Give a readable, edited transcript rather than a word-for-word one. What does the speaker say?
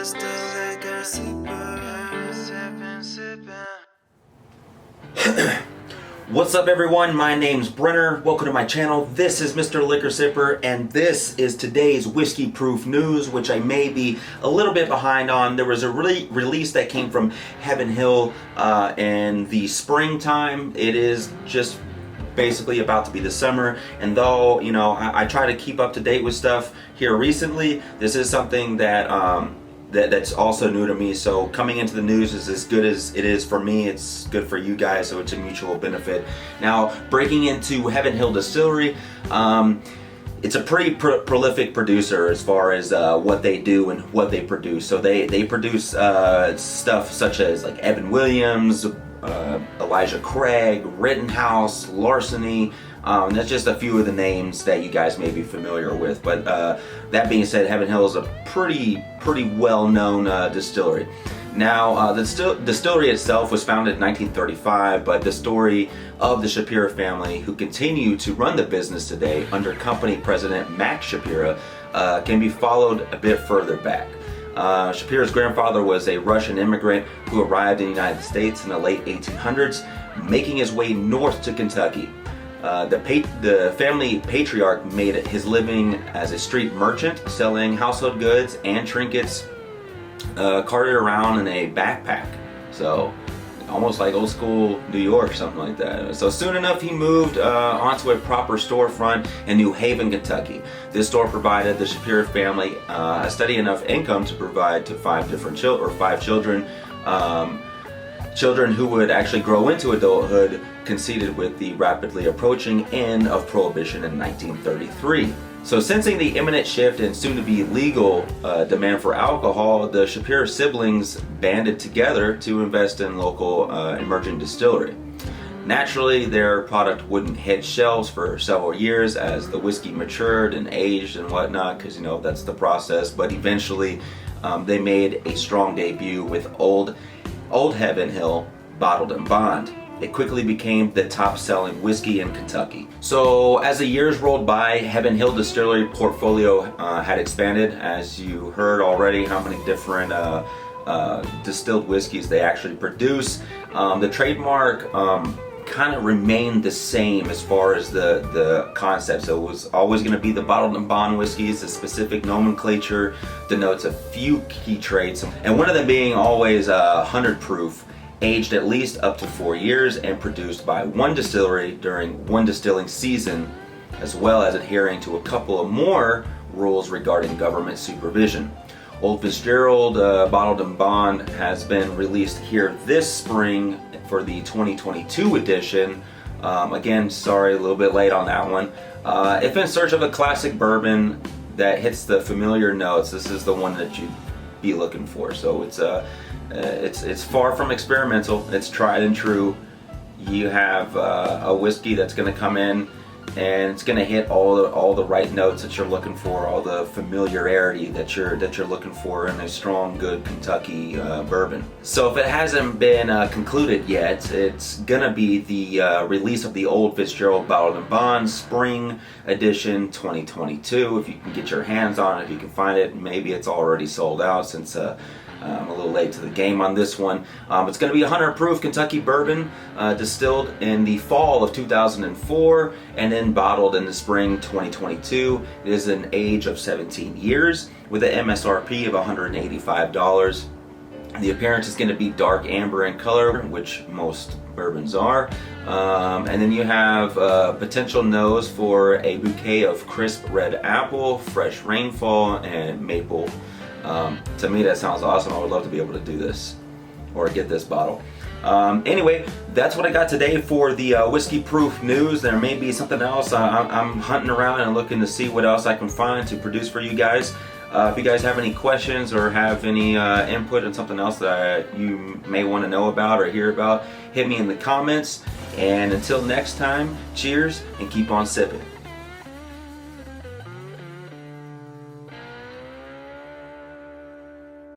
Mr. Liquor Sipper. What's up, everyone? My name's Brenner. Welcome to my channel. This is Mr. Liquor Sipper, and this is today's whiskey proof news, which I may be a little bit behind on. There was a release that came from Heaven Hill in the springtime. It is just basically about to be the summer, and though I try to keep up to date with stuff here recently, this is something that's also new to me. So coming into the news is as good as it is for me, it's good for you guys, so it's a mutual benefit. Now, breaking into Heaven Hill Distillery, it's a pretty prolific producer as far as what they do and what they produce. So they produce stuff such as like Evan Williams, Elijah Craig, Rittenhouse, Larceny. That's just a few of the names that you guys may be familiar with. But that being said, Heaven Hill is a pretty well-known distillery. Now, the distillery itself was founded in 1935, but the story of the Shapiro family, who continue to run the business today under company president Max Shapiro, can be followed a bit further back. Shapiro's grandfather was a Russian immigrant who arrived in the United States in the late 1800s, making his way north to Kentucky. The family patriarch made his living as a street merchant, selling household goods and trinkets carted around in a backpack. So almost like old school New York, something like that. So soon enough, he moved onto a proper storefront in New Haven, Kentucky. This store provided the Shapiro family a steady enough income to provide to five children. Children who would actually grow into adulthood, coincided with the rapidly approaching end of Prohibition in 1933. So sensing the imminent shift and soon-to-be legal demand for alcohol, the Shapiro siblings banded together to invest in local emerging distillery. Naturally, their product wouldn't hit shelves for several years as the whiskey matured and aged and whatnot, because that's the process. But eventually, they made a strong debut with Old Heaven Hill Bottled and Bond. It quickly became the top-selling whiskey in Kentucky. So as the years rolled by, Heaven Hill Distillery portfolio had expanded. As you heard already, how many different distilled whiskeys they actually produce. The trademark kind of remained the same as far as the concept. So it was always going to be the Bottled and Bond whiskeys. The specific nomenclature denotes a few key traits, and one of them being always 100 proof, aged at least up to 4 years, and produced by one distillery during one distilling season, as well as adhering to a couple of more rules regarding government supervision. Old Fitzgerald Bottled and Bond has been released here this spring for the 2022 edition. Again, sorry, a little bit late on that one. If in search of a classic bourbon that hits the familiar notes, this is the one that you'd be looking for. So it's far from experimental. It's tried and true. You have a whiskey that's going to come in and it's going to hit all the right notes that you're looking for, all the familiarity that you're looking for in a strong, good Kentucky bourbon. So if it hasn't been concluded yet, it's going to be the release of the Old Fitzgerald Bottled and Bond Spring Edition 2022. If you can get your hands on it, if you can find it. Maybe it's already sold out since I'm a little late to the game on this one. It's going to be 100 proof Kentucky bourbon, distilled in the fall of 2004 and then bottled in the spring 2022. It is an age of 17 years with an MSRP of $185. The appearance is going to be dark amber in color, which most bourbons are. And then you have potential nose for a bouquet of crisp red apple, fresh rainfall, and maple. To me, that sounds awesome. I would love to be able to do this or get this bottle. Anyway, that's what I got today for the whiskey proof news. There may be something else. I'm hunting around and looking to see what else I can find to produce for you guys. If you guys have any questions or have any input on something else that you may want to know about or hear about, hit me in the comments. And until next time, cheers and keep on sipping.